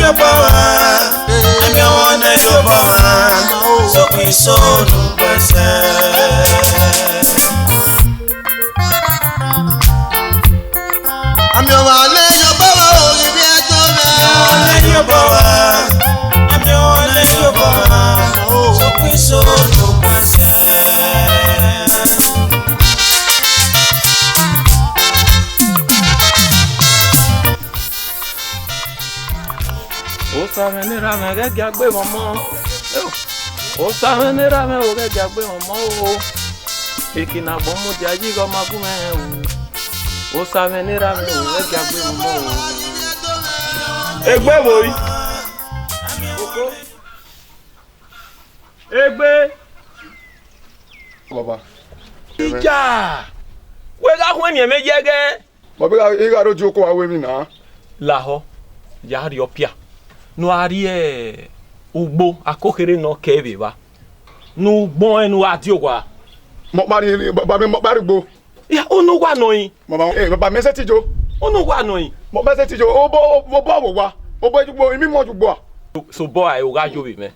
Aimiene-Yobo-Mwan, Aimiene-Yobo-Mwan, so we so no Osavenera me get agbe mama. Osavenera me o get agbe mama o. Ekina bomo di aji go magume o. Osavenera me o get agbe mama o. Egbe boy. Oko. Egbe. Baba. Ija. We ga hwen ye mejege. Baba e ga roju ko awe mi na. Laho. Ya ri opia. No arie ugbo akokere no kebe ba no gbon enu adi ogwa Mo pari baba mi mo pari gbo. Ya onu wa no yin Baba baba me se tijo. onu wa no yin Mo me se tijo o bo wo wa. O bo jugbo imi mo jugbo. So boy o gajo bi me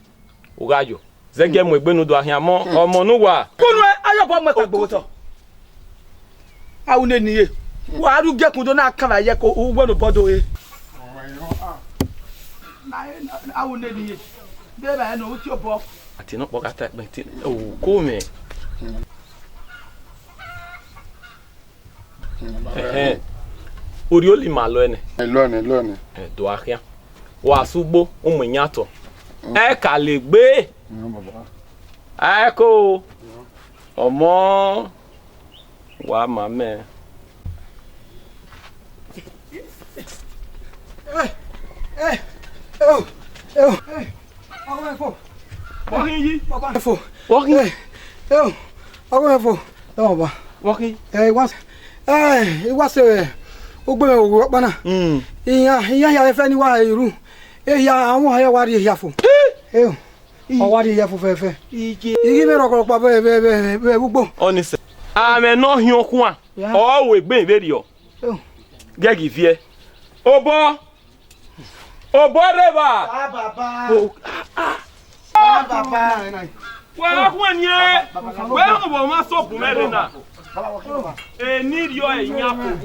o gajo zege mo egbe no do ahian mo omo nu wa kunu ayo bo mo tagbo to awune niye wa ru gekun do na kan la ye ko ugbo no bodo e awune niye be ba no ti obo ati no pokata pe ti o ko me ori oli ma lo ene Lone. do ahian wa sugbo umu nyato e ka le gbe Baba. e ko omo wa mame Walking. It was a Ogana. Yeah, if any way you room. Yeah, I won't what you have for. What do you have for fair? You give me a rock, Papa. Honestly, I'm not here. Always been video. Gaggy fear. Obo Reba. Baba. Well, when ye, well, my soap, Medina. Need your yapo.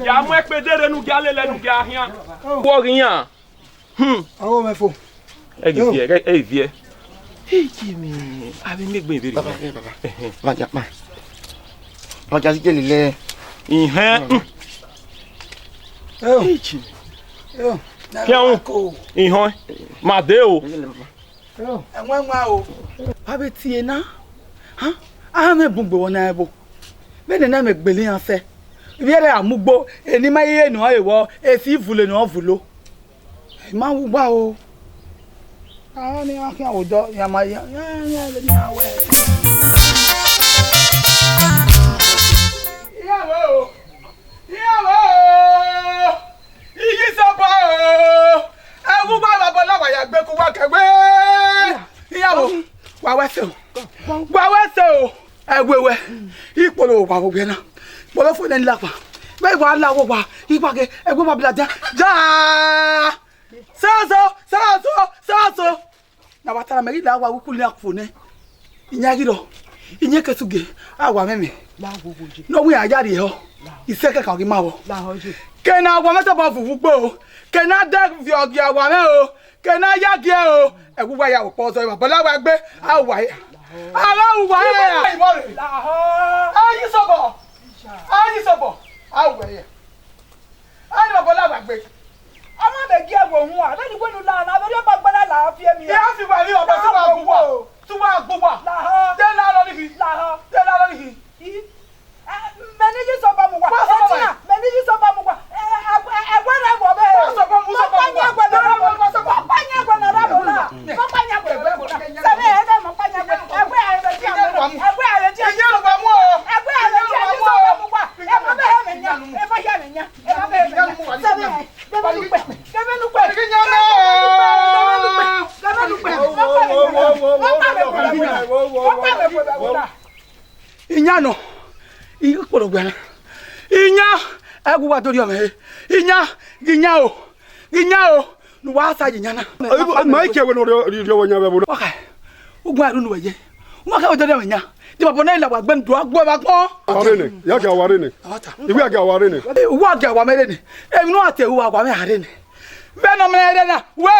Yamek Pedere no Galilee here. Walking ya. Oh, my fool. Hey, Jimmy, I've been making video. What does it le? In her. Oh, in her. Madeo. and one wow. Have it here now? Huh? I am a bumbo na ebo. Be the name Benin say. If you are mugbo, any my no I will if you full no full. Man wow. I only I can do ya my ya now. Wewe ipolo wa wo na polo fo den lapa be wa la wo wa ipake egbo ma blada ja so na watara me ila wa wukuli akfo ne inyagiro inye kesuge awa meme no we ajari ho iseke ka gi ma wo kena wa meta ba fufu gbo kena da fi ogi awa me o kena yagi o egbo wa ya wo po so baba wa gbe awa Aláwọ̀ ẹ̀ ìbọ̀rẹ̀. Ayí sọ̀bọ̀. Àwọ̀ ẹ̀yẹ. Ayí bàbá lágbàgbé. Ọmọ bẹ̀ gí ẹ̀wọ̀ òun à. Lẹ́yìn gbẹ́nu lánàá, abẹ́rẹ́ bá gbọ́dá làá fi ẹ̀mí. Ìyá fi wà ní ọ̀bẹ tí wàá gbowó. Tí wàá gbowó. Tẹ́ lálọ́ níhi. Tẹ́ lálọ́ níhi. Mẹ́ni yí sọ bá mu wá. Mẹ́ni yí sọ bá mu wá. Ẹ̀gbọ́n rẹ̀ wọ̀ bẹ́ẹ̀. Inya no, inya kporo gwana. Inya, egwu wa tori o me. Inya, ginya o. nu wa sa jinyana Ma ike we no ri wonya be bo. okay ugun aru nu weje mo ka o de nya di babo na ila wa gbe ndu agbo ba pon Aware ni, ya ga aware ni. Iwe aga aware ni. wa ga wa mere ni emi no ate wa gwa me hare ni be no me re na we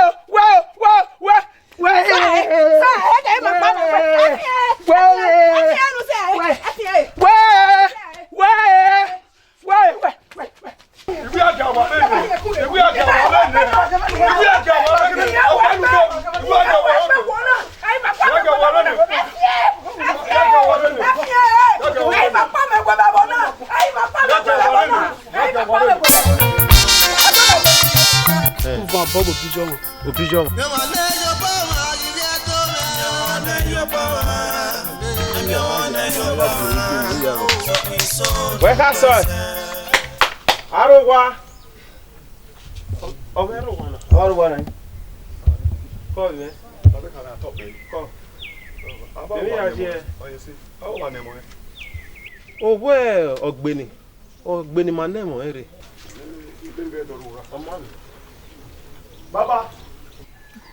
Weka soy. Arugwa. Omeru wana. Arugwa na. Ko ye. Abe kana top be. Ko. Aba wa ni. Oyesi. Awo wa ni mo. Owe ogbeni. Ogbeni manemo ere. Bembe do rura. Amani. Baba.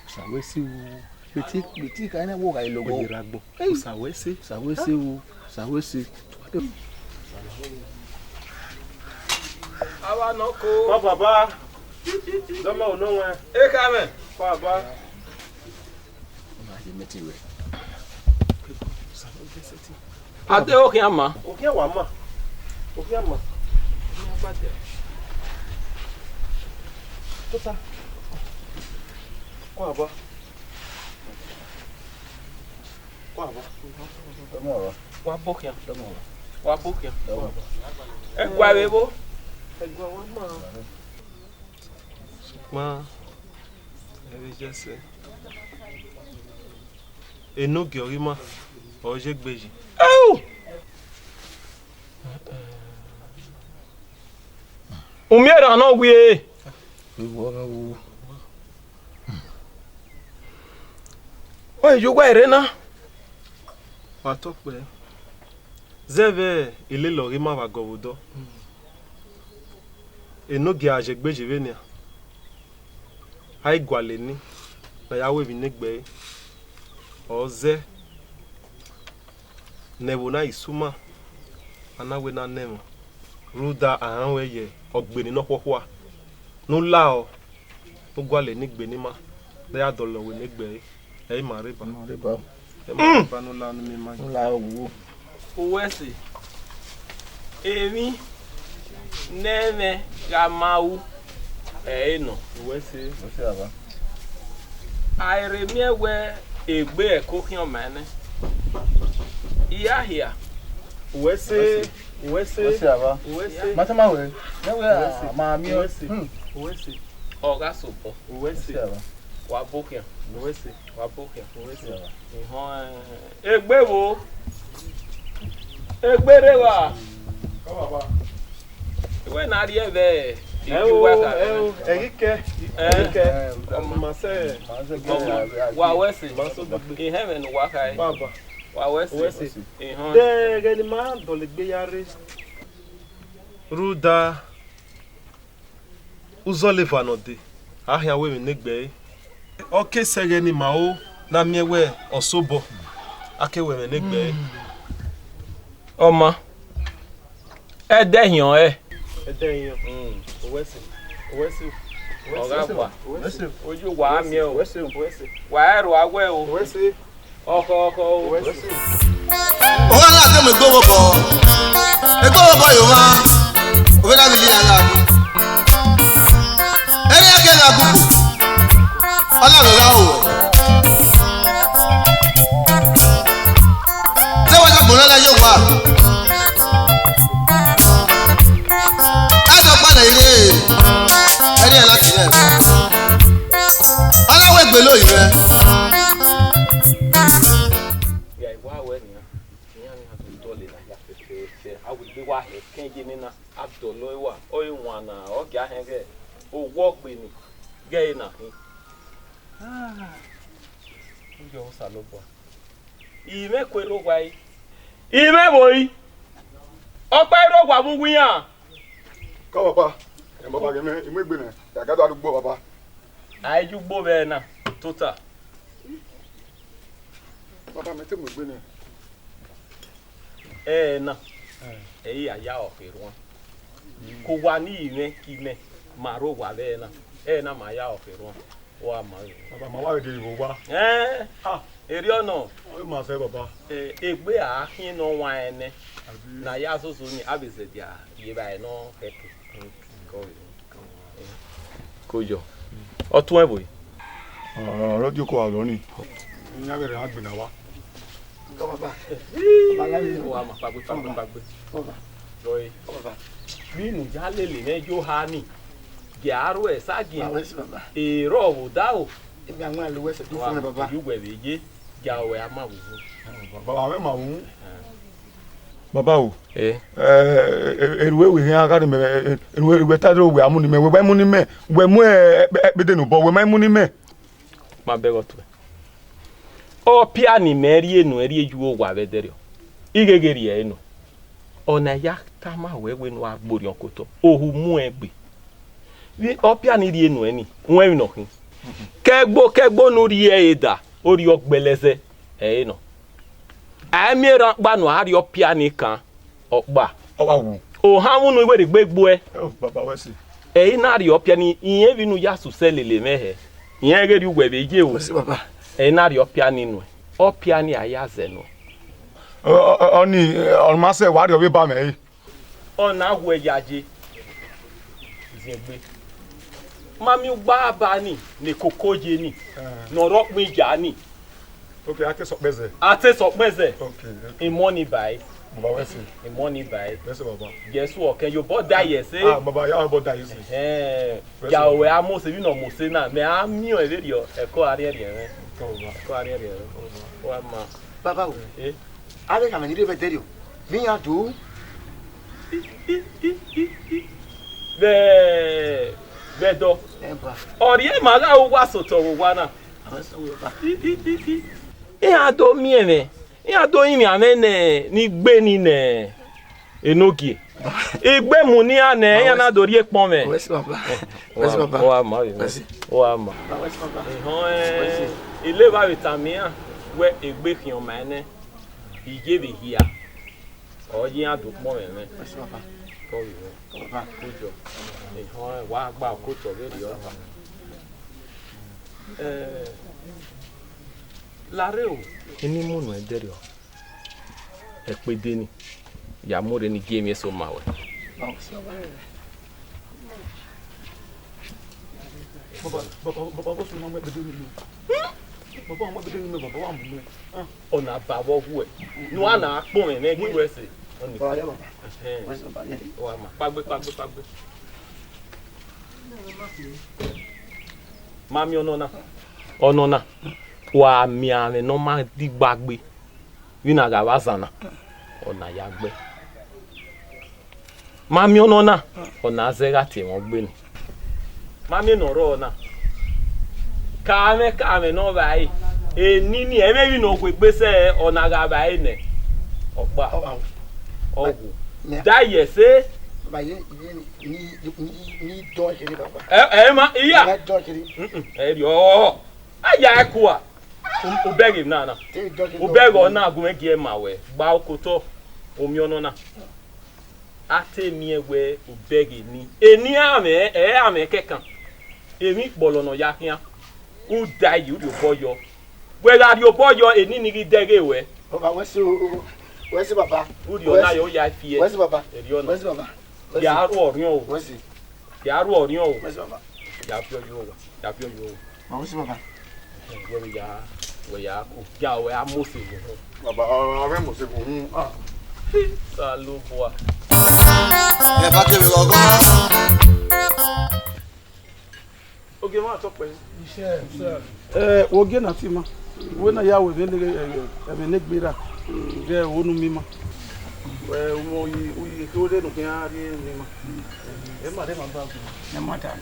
Sawesi wo. Beti ka na wo ga ilogo. Oyiragbo. Sawesi. Sawesi wo. Sawesi. Awa no ko. Ko baba. Domo onwe. E ka me. Ko baba. Ma je meti we. Ade o kian ma. O kian wa ma. O kian ma. Ni agbade. Tota. Ko baba. Ko baba. Domo Wa bokian. domo. Wa bokian. Domo. E gwa bebo. E gwa wa ma. Ma. E jese. Eno giori ma. Oje gbeji. Oh! Umiera no gwe. Wo. Oye jogwa irena. Wa to pe. Zeve ile lori ma wa gowodo. Eno gi aje gbeji venia. Ai gwale ni. Na yawe bi negbe. Oze. Nevo na isuma. Anawe na nemo. Ruda ahanwe ye. Ogbeni no kwokwa. No lao. No gwale negbe ni ma. Na ya dolo we negbe. E ma riba. Riba. E ma riba no la no mi ma. La wo. Uwesi. Emi. Neme gamau. No. Uwesi. Osi aba. Aire miewe egbe ekokion mane. Iya hia. Uwesi. Osi aba. Uwesi. Matama we. Na we ma mi o. Uwesi. Oga sopo. Osi aba. Wa bokian. Uwesi. Wa bokian. Osi aba. Egbe wo. Egbere wa. Ko baba. We na ri ebe. Erike. Mase. Wa wesi. Iheme no wa kai. Baba. Wa wesi. De ni ma do le gbe yare. Ruda. Uzoleva no de. Ahia we mi negbe. Oke sege ni mao na miewe osobo. Ake we mi negbe. Oma. Edehion e. Edehion. Owesi. Oga kwa. Owesi. Oju wa mi o. Owesi. Wa ero agwe o. Owesi. Oko. Owesi. Owa la ke me gbowo bo. E gbowo bo yo ma. O fe la mi ala. Ere ke la gugu. Ala lo la o. Se wa ka gbona la yo wa. Aso pa na ile. Ere la ti le. Ala we gbe lo ire. Ya iwa we ni. Ni ani ha to le na ya fe. I will be wa he kenje ni na abdolo wa. Oyi wan na o ga he ge. O wo pe ni. Ge na hin. Njo salobo. Ime kwero gwa yi. Ime boy. Opa ro gwa mu wiyan. Ko baba. E baba ge me imegbe na. Ya ga do adugbo baba. Aiju bo be na total. Baba me te mo gbe ni. Na. Ya ya ofiru. Ko wa ni ire ki me maro wa be na. Na ma ya ofiru. Wa ma. Baba ma wa de ibo wa. Eri ona. O ma se baba. Egbe ahin no wan ene. Na ya so ni abese dia ye ba no hetu. Kojo. Otun ebo yi. Radio ko alo ni. Nya bere agbe na wa. Ko baba. Wa ma pagbe. Baba. Joy. Baba. Bi nu ja lele ne Johani. Giaro e sagi. Baba. Ero wo da o. Ebi àwọn alo wese du fún baba. Ju gbe beje. Giawe ama wo. Baba me ma wu. Baba o. Eruwe we hin aka me eruwe ta do we amuni me we mu ni me we mu bede no bo we mai mu ni me. Ma be goto. O pia ni meri enu eri eju o wa bederio. Igegeri enu. Ona ya tama we no agbori onkoto. Ohu mu egbe. Wi o pia ni ri enu eni. Won no hin. Kegbo no ri eda. Ori ogbeleze no. Aimiera gba no ari o pia ni kan ogba. O wa wu. O ha mu no we de gbegbo e. Baba we si. Na ari o pia ni iyen bi nu ya su selele mehe. Iyen geri ugwe beje o. Si baba. Na ari o pia ni nu. O pia ni ayaze no. Oni on ma se wa ri o we ba me. Ona hu ejaje. Zegbe. Mami gba ba ni ne kokoje ni. No ro pin ja ni. Okay, ate so peze. Ate so peze. Okay. In money buy. Baba we si. In money buy. Yes baba. Guess what? Can you bought that yes eh? Baba ya bo da you si. Ya we amo se bi no mo se na me ami o ere dio e ko are ere re. Ko are ere re. Wa ma. Baba o. Ale ka me ni be derio. Vinha tu. Vedo. Ori e ma ga o wa soto wo wa na. Ado mieme. Ado imi amene ni gbe ni ne enogie. Igbe mu ni ane ya na dori epon me. Wesi baba. Wesi baba. O ama. O ama. Wesi baba. Ile ba vitamina we egbe kion ma ne. Ije be hia. O yin ado pon me. Wesi baba. Ko wi. Baba kojo. Wa gba ko to be ri o. Lareo ini munu ederio epede ni ya more ni game eso mawe Baba so na mo bede ni. Baba mo bede ni baba wa mu. ona bawo hu e nu ana apon e na giwe se oni Baba ya baba. o ma pagbe mami onona wa mi ame no ma di gbagbe wi na ga wazana ona ya gbe mami onona ona zega ti won gbe ni mami no ro na ka me no bai eni ni e mebi no gbe se ona ga bai ne ogba ogu da yese Baba ni do kiri baba. Ma iya Do kiri. Yo aya ekwa o beg him na o beg ona agun egi ma we gba okoto omi onona ate mi ewe o beg ni eni ame kekan emi polono ya kian o die you boyo we la ri o boyo eni ni dege we Baba wesi baba. uri ona yo ya fie Wesi baba. Wesi baba. Ya ru orion o Wesi. Ya ru orion o Wesi baba. Ya fio yo Wesi baba. we ya ku ja we amose wo Baba ave mo se fun. salu boa ẹ bá tẹ̀lé ọgọ́. oge ma to pe Oge na ti ma. We na ya we be le ne gbera. Ge onu mi ma. We mo yi to de no ke ari mi ma. E ma de ma ba ku. Ne mata.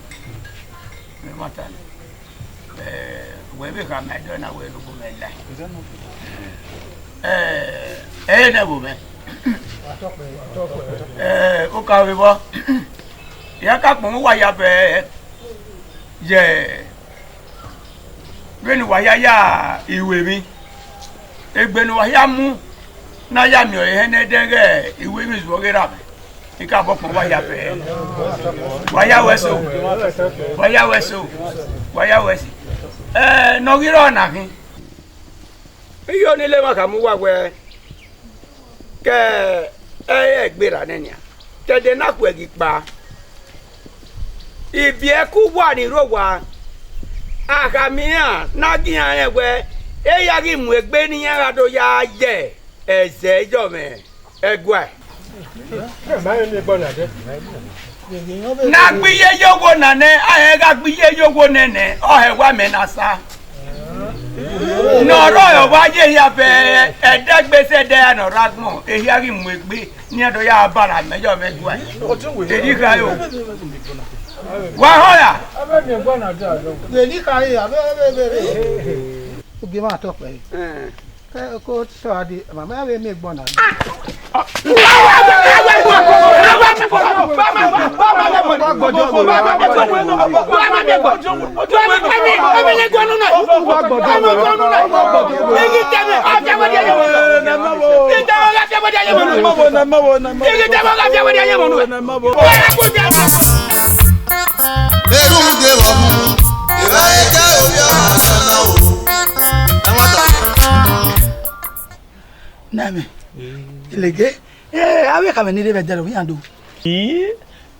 We be ka ma do na we lu me la. Na bo me. O ka we bo. Ya ka pon wa ya be. Ye. Gbenu wayaya iwe mi. Egbenu wayamu na ya mi o ehene dege iwe mi zogera me. Ika bo pon waya pe. Waya weso. Waya weso. Waya wesi. No giro na kin. Iyo ni le maka mu wa we. Ke egbera nenia. Tede na ku egipa. Ibi eku wa ni ro wa. Akamia na gian ewe eya gi mu egbe ni yan rado ya je eze jo me egwa na gbiye yogo nane ahe ga gbiye yogo nene o he wa me na sa no ro yo wa je ya fe edegbese de no ragmo eya gi mu egbe ni ado ya bara mejo me egwa eri ka yo wa hoya Beni kai abe. Oge ma to pe. Ko so adi mama we me gbon na. Name. Ilege. Awe ka me ni de be dere wi ando.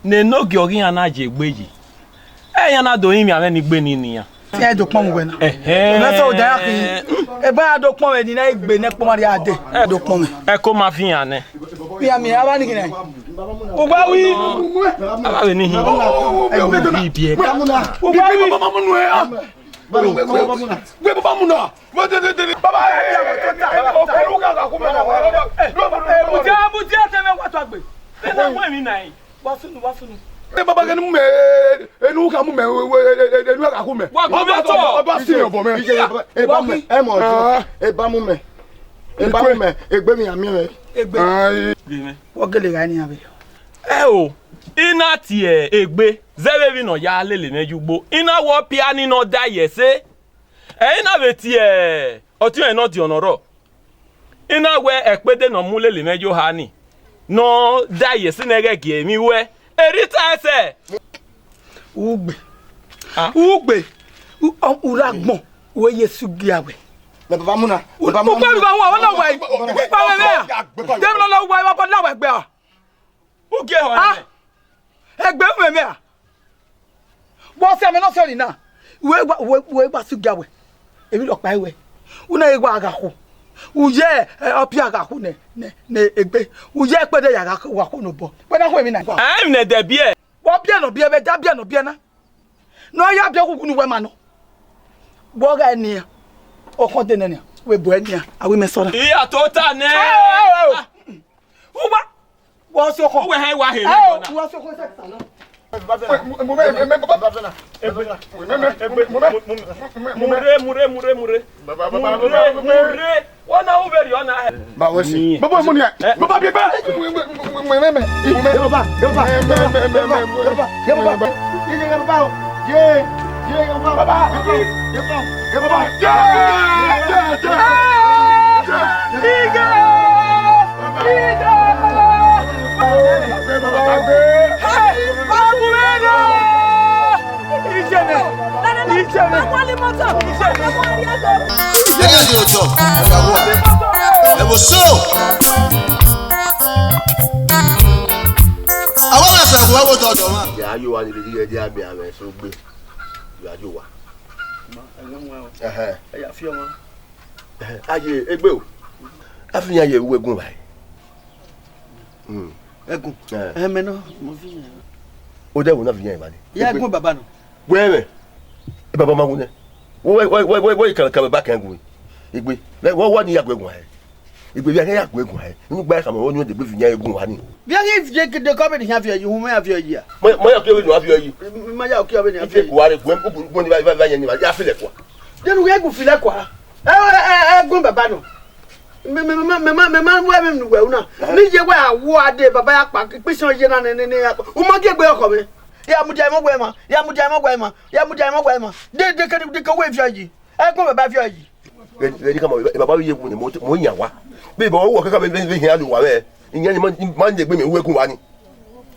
Ne no gyogi ana je gbeji. Yan na do yin mi ame ni gbe ni niyan. Ti e do pon we na. Na so da kin. E ba do pon we ni na igbe ne pon mari ade. Do pon me. E ko ma fi yan ne. Fi ami aba ni kin. O ba wi. Aba we ni hin. E wo bi bi e. O ba wi mama munu e. Gbe baba munu. Mo de baba o ko ga ga ku me na. Buja te me kwato agbe. Na mo mi nai. Wa sunu. Baba gan mu me enu ka mu me enu ka ku me. Baba si yo bo me. E ba me. E mo jo. E ba mu me. E ba mu me. Egbe mi ami me. Egbe. Wo gele ga ni abe. O. Ina ti egbe. Zebe bi no ya lele mejugbo. Ina wo piani no da yese. Ina be ti otun e no di onoro. Ina we ekpede no mu lele mejo hani. No da yese na ge gi emi we. Erita ese. Ugbe. Ugbe. Uragbon. We Yesu giawe. Le baba muna. Baba muna. Baba wa na wa. Baba me. Dem lo wa wa na wa egbe a. Uge ho ne. Egbe me me a. Bo se me no so ni na. We ba su giawe. Ebi lo pa ewe. Una egwa agako. Uye opia agako ne egbe. Uye pede ya agako no bo. Pe na ko emi na. Am ne de bie. Wo bia no bia be da bia no bia na. No ya bia kuku nu we ma no. Bo ga ni. O kon de ne. We bo eni a. Awi me so na. Iya to ta ne. Uwa. Wo so ko. We he wa he na. Wo so ko se salon. Mure. Wana uberi ona. Ba wesi. Baba mu ni. Baba bi ba. Aye egbe o. Afiyan ye ewu egun bai. Egun. Me no mo fi yan. O de wo na fi yan ba ni. Ya egun baba no. Were. E baba ma gun ne. Wo kan ba kan gun. Igbe. Wo ni ya egun hai. Igbe bi ya egun hai. Ni gba ka mo ni de gbe fi yan egun wa ni. Bi an fi de ko be ni have you hu me have you ya. Mo ya ke we no have you. Ma ya ke be ni have you. Ko are gwen ni ba yan ni ba ya file kwa. De nu egun file kwa. Egun baba no. Me we una. Ni je we awo ade baba ya pa pese oye na ni. O ma ge gbe oko mi. Ya mu jai mo gwe ma. De ke we fi ayi. ko be ba fi oyi Ready come on, baba ye ku ni mo yan wa. Be bo wo kaka be hin alu wa be. Iyan ni man je gbe mi we ku wa ni.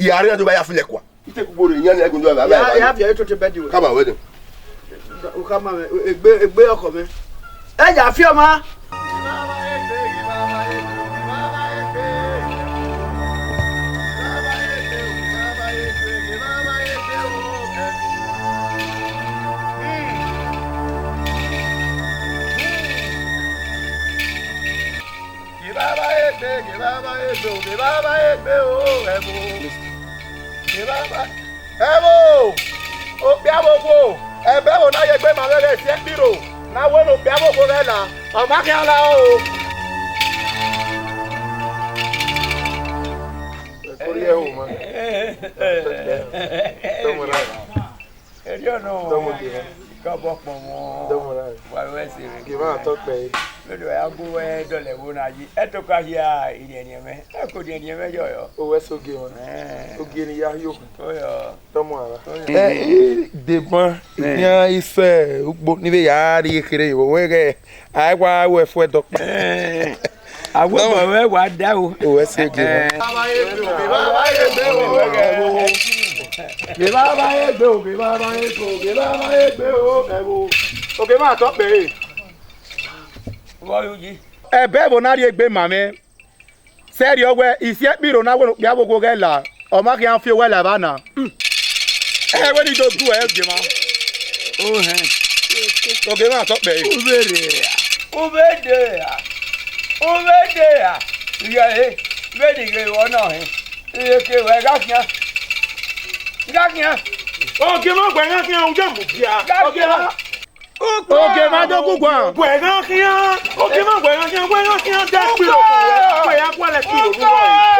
Iyare na do ba ya file kwa. Ite ku boro iyan ni egun do ba ba. Ya fi to te be di o. Come on, wedding. O ka ma egbe oko mi. E ja fi o ma. Lọ́dọ̀ agbó dọ̀lẹ̀ wo náà yìí ẹ̀tọ́ ká yí à ìdíyẹnìyẹ mẹ́ ẹ̀ kò díyẹnìyẹ mẹ́ yọ̀ yọ̀. Owó ẹ̀sọ́ gé wọn. Oge ni yá yóò. Tọ́mọ ara. Dèmọ́ ìyá ife ugbo níbi yàrá rí kiri ìwò wẹ́rẹ́ àìwá awọ ẹ̀fọ́ ẹ̀dọ̀ pẹ́. Àwọn ọmọ rẹ̀ wà dá o. Owó ẹ̀sọ́ gé wọn. Oge máa tọ́ pé. Ebe bụ narị egbe mame seri ogwe isi ekpiro na wenu bịa gbogbo gela ọ maghị ya mfe wela ba na ewe ni do du e je ma oge ma to pe ubede ya ye bedi ge wona he iye ke we gakian Oge ma gbe yan kian unje mu bia. oge ma dogu gwan Gbe yan kian. Oge ma gbe yan kian da piro ko. Gbe yan kwa le piro lu boy.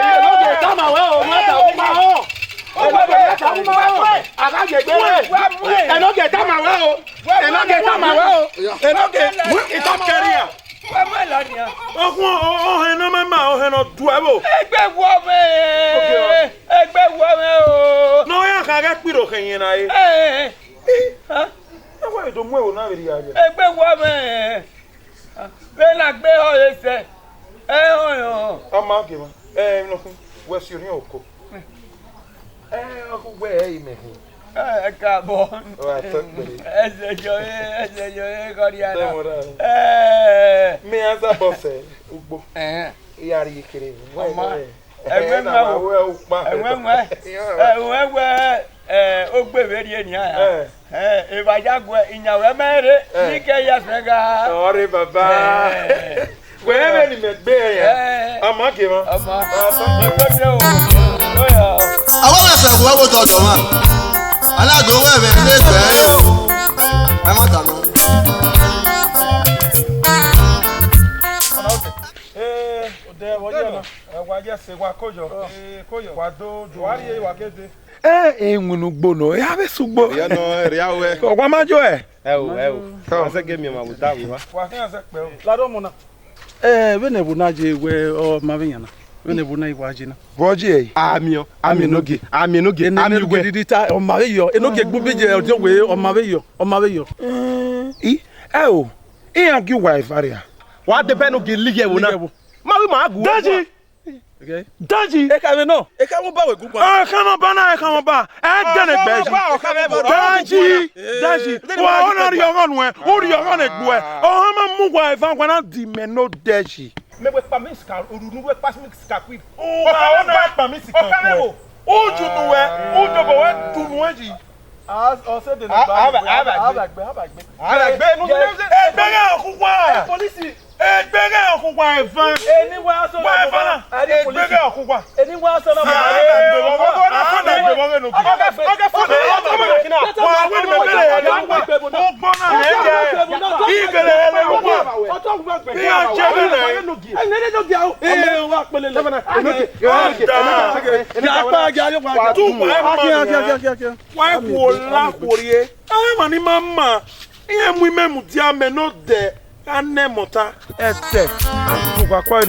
e loge ta ma we o ma ta o ma o e loge ta ma we o aga je gbe e loge ta ma we o e loge ta ma we o e loge Ita career. wa ma la ni a Okun o he no mama o he no du ebo. egbe wo me o No ya ka ga piro kenyin na e. ha Awa do mu e wo na be ya je. egbe wo me be na gbe o ese o yo Ama ke ma. No kun we si orin oko. ọkụ gwe ya ime ka bo wa to pe ese joye koriana Me asa bose ugbo. yari kiri Ẹgbẹ́ ogbe ri eni aya ìbàjágwe ìyàwó mẹ́rẹ̀ ní kẹ́yà sẹ́gà. Ọ̀rẹ́ bàbá wẹ́rẹ́ ni mẹ́gbẹ́ yẹn ọmọ kì í mọ́. Ọmọ ẹgbẹ́ mi ò yọ. Àwọn ẹ̀sẹ̀ ìwé wo tọ̀tọ̀ wọn aláàgbé owó ẹ̀bẹ̀ ilé ìgbẹ́ ẹ̀ o ẹ má tànú. Ọdẹ wọlé ọ̀nà ẹ̀wà jẹ́sẹ̀ wa kóyọ̀ wà dóòdù wà rí ìwà kéde. enwunu gbono ya be sugbo ya no ria we kwa majo ase ge mi ma buta wi wa Wà kí ẹsẹ̀ pẹ̀ o. Lado muna. Bene buna je we o mavinyana. Bene buna iwa jina. boji amio aminoge Amigwe didita o maveyo. Enoge gbubeje ojo we o maveyo. i o iya gi wife area wa de benu gi lige wo na ma wi ma gu Daji Okay. Daji E ka we no. E ka mo ba we gupa. kama bana kama ba gane gbeji Daji wa ona ri ogon we o ri ogon egbu e o ma mu wa e fa na di me no deji. me we pa miska orunu we pa miska kwip O ka ona pa mi sikan ko o ju nu we o do bo we du nu eji O se de na ba. Abagbe. alagbe nu egbere okukwa Police. egbere okukwa e fa Eni wa so wa e fa na egbere okukwa Eni wa so na ba. Ete, kwa kwa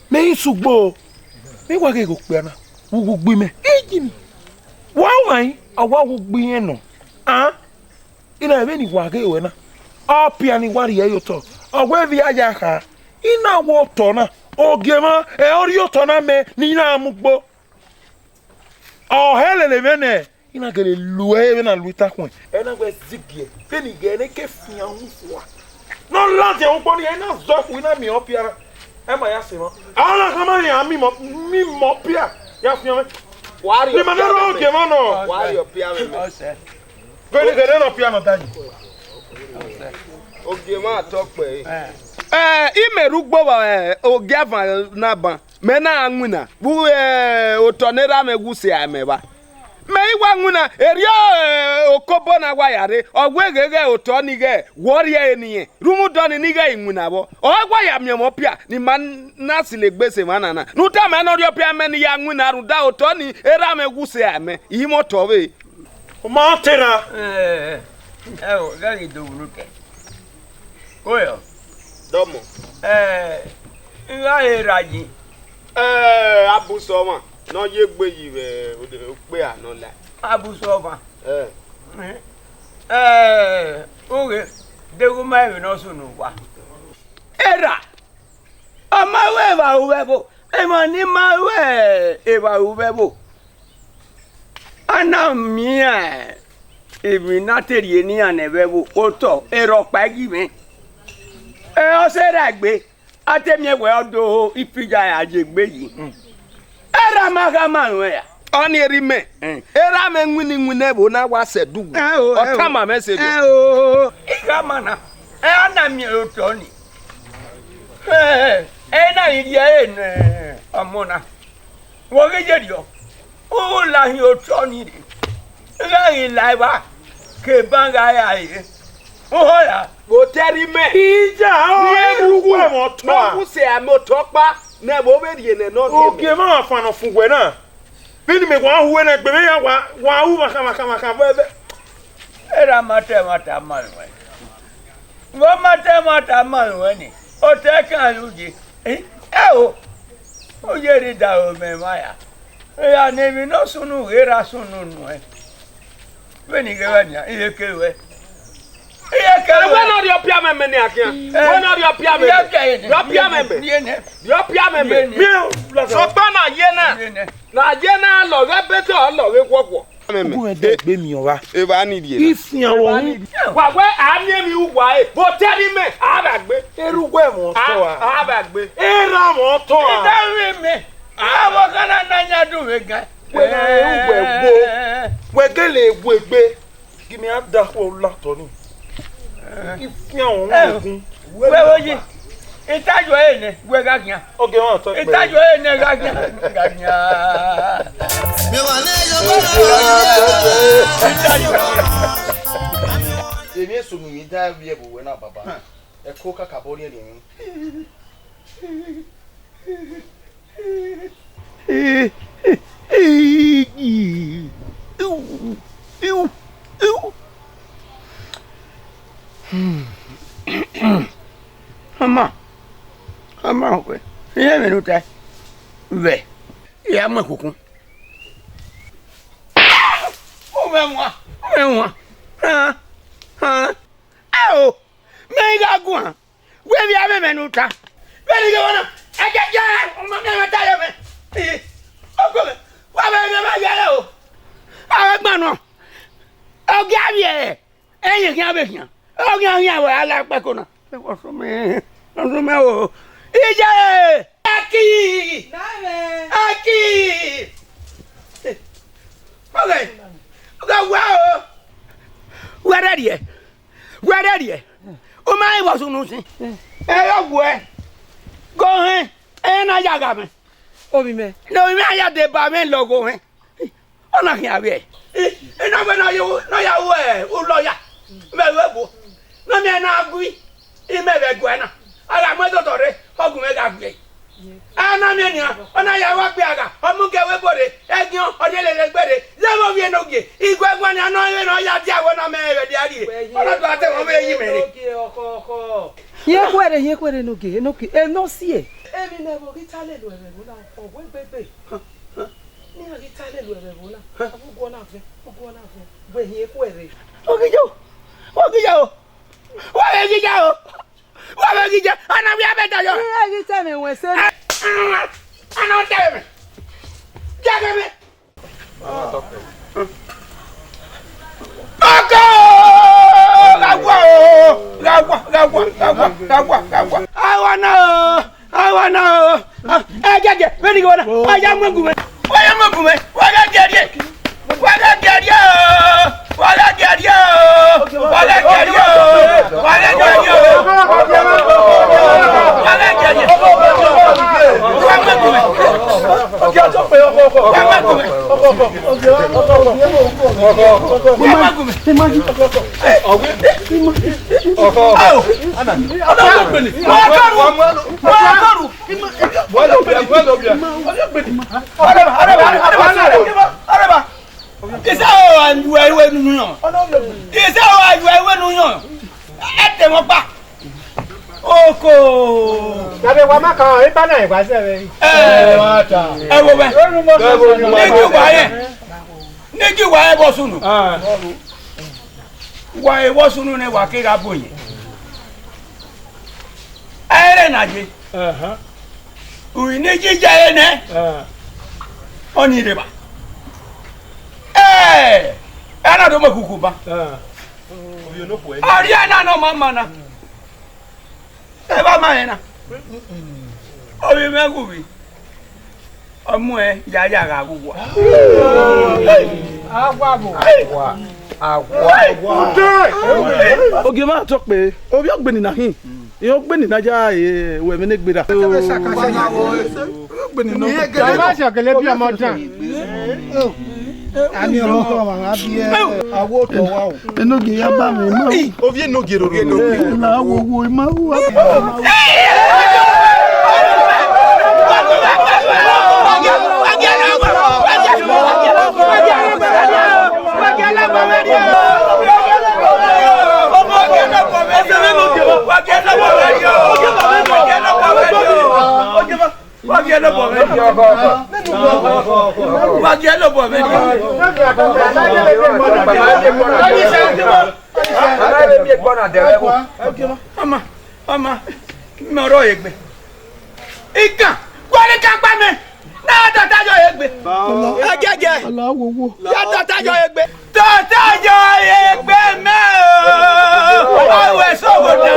Me sugbo. Me wage go pe na. Wo go gbe me. Ejimi. Wa wan awa wo gbe yen no. Ah? Ina be ni wage we na. O pia ni wari ye yo to. Ogwe vi aja ka. Ina wo to na. Ogema e ori yo to na me ni na mugbo. O hele le bene. Ina gele luwe be na luita kun. E na gbe zigie. Be ni ge ne ke fian hu fo. No lati e wo ni e na zo fu ina mi o pia. Emma ya sema. Ala kama ni ami mo pia. Ya fi me. Wari. Ni manero ke mano. Wari o pia me. Gele no pia no daji. Oge ma talk pe. Imerugbo oge avan na ban. Me na anwuna. Bu otonera me gusi ameba. Me iwa nwuna erio okobo na gwa yare ogwegege oto nige worie eniye rumu doni nige inwuna bo ogwa ya miemo pia ni man nasile gbese manana nuta me no rio pia me ni ya nwuna ruda oto ni era me guse ame imo towe o ma tera o gari do bruke oyo domo nga eraji abusoma no ye gbe yi o pe ano la abusoma oge de go ma we no sunu wa era ama we ba ubebo e ma ni ma we e ba ubebo ana mia e mi na terie ni anebebo oto ero pa gi mi o se ra gbe atemi we odo ifija ajegbe yi era magama ya oni erime era me nwini nwune bo na wa sedu otama message igama na ana mi oto ni na iri ne amona wo geje dio o la hi oto ni ri la hi laiba ke banga ya yi o ya bo terime ija o erugu e mo to a mo se amotopa na bo be rie ne no oge ma afano fugwe na bini me kwa huwe na gbe me ya wa hu maka bebe era mata malwe wo mata malwe ni o te kan uji o ye ri da o me maya ya ne mi no sunu era sunu nu beni ge wanya iye kewe when your pia me ni akia when your pia me your pia me so pa na ye na lo ge beto lo ge kwokwo ogun ede gbe mi owa e ba ni die ifian wo wa we ami mi uwa bo teri me abagbe erugbo e mo to a abagbe era mo to a idawe me awo kana nanya du we gan we na erugbo we gele egbe give me ada ko lato ni ifian wo ogun we oyi itajo ene we gagian oge won to pe itajo ene gagian mi wa le yo èmi èso mi dá bí ẹbù wẹ náà bàbá ẹ kó kàkà bọ́ ní ẹ̀yìn. Mama. Mama kwe. Ye minuta. Ve. Ya mwe kuku. Umemwa. Ao. Mega gwa. We bia me minuta. Beni ge wana. Ajaja. Mama ta ya me. Ogobe. Wa me ma ya o. Agba no. Ogabie. Eyin kan be kan. Ogan yan wa ala pe ko na. E wo so me. No me o. Ije! Aki! Name! Aki! Okay. Okay, wow! Where are you? Where are you? Oh, my was on nothing. Eh, where? Go ahead. And I got me. Oh, me. No, me, I had the barman logo. Oh, not here. And I went you, no, you were, oh, lawyer. Well, no, me, I agree. He may be going. Ala mwezo tore, hogu mega gbe. Ana menia, ona ya wa pe aga, omuke we bode, egion, odelele gbede. Zemo wie noge, igwe gwani ano we no ya ti awo na me we di ari. Ona to ate mo me yi mere. Ye kwere noge, no sie. Emi ne bo kitale lo ebe na ogwe bebe. Ni a kitale lo ebe na. Abu go na fe. We ye kwere. Ogijo. Wa egijo. What is it? I know we have better. You tell me when say. I know tell me. Tell me. Gagwa. I wanna. Get. Where you go? I am moving. Why am I moving? What I get you? Is how and where you know? Is how I will know? At them back. Oko. Sabe wa maka e bana e kwase be. Wo be. Negi wa e bo sunu. Wa e bo sunu ne wa ke ga boyin. Ere naje. Uri negi ja ene. Oni reba. Ana do makuku ba. Ariana no mama na. E ba ma na. Obi me kubi. Omu e ya ga gugu. Agwabo. Oge ma tok pe. Obi ogbeni na hin. E ogbeni na ja we me ne gbera. Ogbeni no. Ma se kele bi omo jan. Ani ọmọ ko ma bi e awo to wa o. Enoge ya ba mi ma. Obi enoge ro. Na wo ma wo. Mama, moro egbe. Ikan, kwale kan pa me. Na tatajo egbe. Ajeje. Alawowo. Ya tatajo egbe. Tatajo egbe me o. Awe sogodo.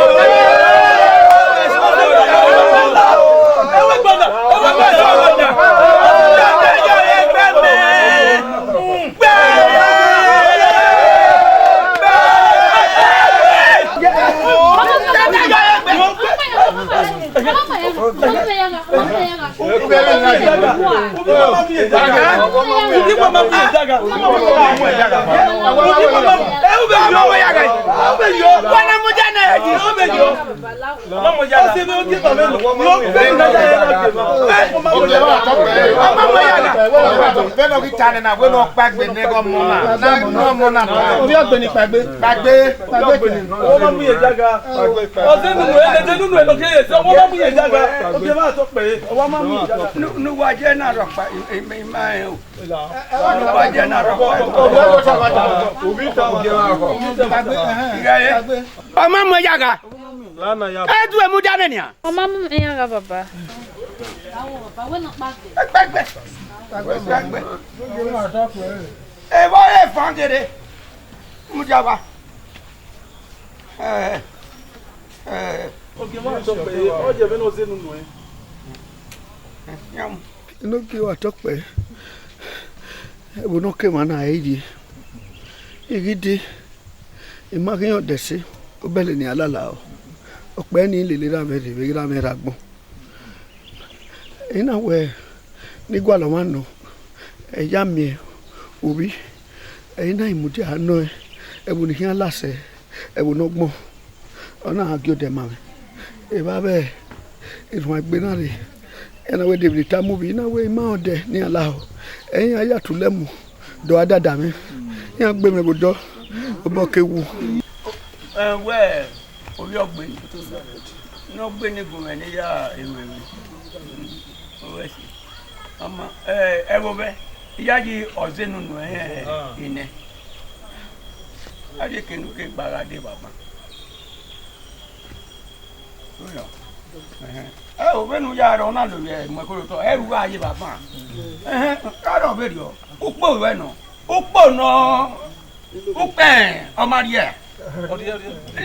Mamu yaga. Ose me o di ba me. Yo pe na ya na. Mamu yaga. Mamu yaga. Be no ki tane na we no pagbe ne go mo na. Na no mo na. Obi agbeni pagbe. Pagbe. O mamu yaga. Ose nu e lo ke ye. O mamu yaga. O be ma to pe. O mamu yaga. Nu waje na ro pa me ma e o. Nu waje na ro pa. Obi ta o ge ma ko. Igaye. Mamu yaga. Lana ya. E du e mu jane ni a. O mamu yaga baba. Pagbe. E bo e fangere. Mu jaba. O ge ma to pe. O je be no se nu nu e. Yam. No ki wa tokpe. E bo no ke mana eji. Igidi. Imagine o desi. O bele ni alala o. Ọpẹ́ ni lelera me de be ra me ra gbon. Ina we ni gwa lo ma no. E ya mi obi. E ina imudi ano e. E bu ni kan lase. E bu no gbon. Ona agio de ma me. E ba be. E tun agbe na re. Ina we de ta movie ina we ma ode ni ala o. Eyin aya tu lemu. Do adada mi. Ina gbe me godo. Obo kewu. We orí ọgbẹ ní ọgbẹ ní gùnmẹ ní yá ewé mi ọwọ ẹsẹ ọmọ ẹ wo bẹ ìyá yìí ọzẹ nínú ẹ ìnẹ adé kenuke gbàgádé bàbá ẹ ò bẹnu yá rẹ ọ̀nà lórí ẹ mọ̀kúrò tọ ẹ rú ayé bàbá káàdọ̀ bẹ̀rẹ̀ ọ ó pò rẹ nà ó pò nà ó pẹ̀ ọmọ rí ẹ.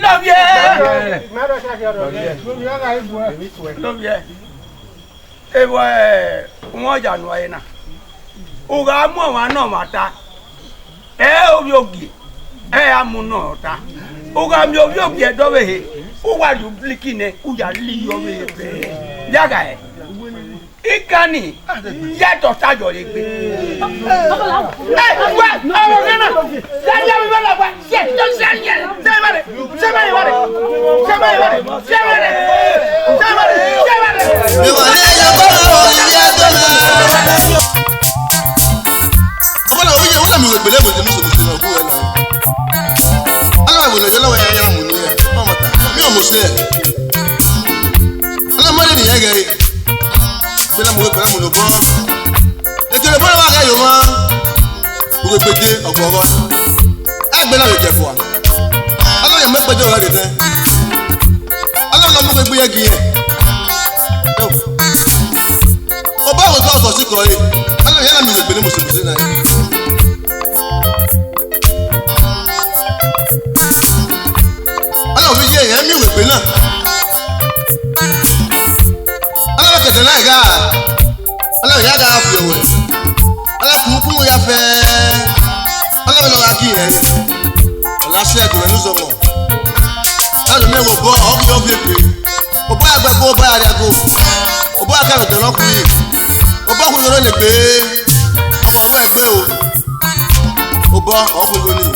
Love you. Ewo won ja nu aye na. O ga mu wa na mata. Obi ogi. Amu na ta. O ga mi obi ogi e do we. O wa dupliki ne u ya li yo we pe. Yaga e. Ikani ya to sajo le gbe. Wa awo gana. Daniel mi bala kwa. Yes, don't say yes. Ọlọ́run mẹ́ pẹ́jọ́ rẹ̀ dẹ́. Ọlọ́run ọmọ gbogbo yẹ kì í yẹ. Ọba àwọn tó ọ̀tọ̀ sí kọ̀ ẹ́. Ọlọ́run yẹ́nà mi rẹ̀ gbẹ̀lẹ́ mùsùlùmí náà. Ọlọ́run fi yé èèyàn mi rẹ̀ gbẹ̀ náà. Ọlọ́run kẹ̀dẹ̀ náà yá. Ọlọ́run yá dára fi òwe. Ọlọ́run kúmú ya fẹ́. Ọlọ́run lọ́ra kí yẹn. Ọ̀làṣẹ́ ẹ̀dùn rẹ̀ ló sọ mọ̀. Ẹnu mi wò bọ́ ọ̀gbìn ọ̀gbìn èpè. Òbọ̀ àgbẹ̀ kó bá yàrá kó. Òbọ̀ àkàrà tẹ̀lọ́ kù yìí. Òbọ̀ kò tẹ̀lọ́ lè gbé. Ọmọ ọmọ ẹgbẹ́ o. Òbọ̀ ọ̀gbìn lónìí.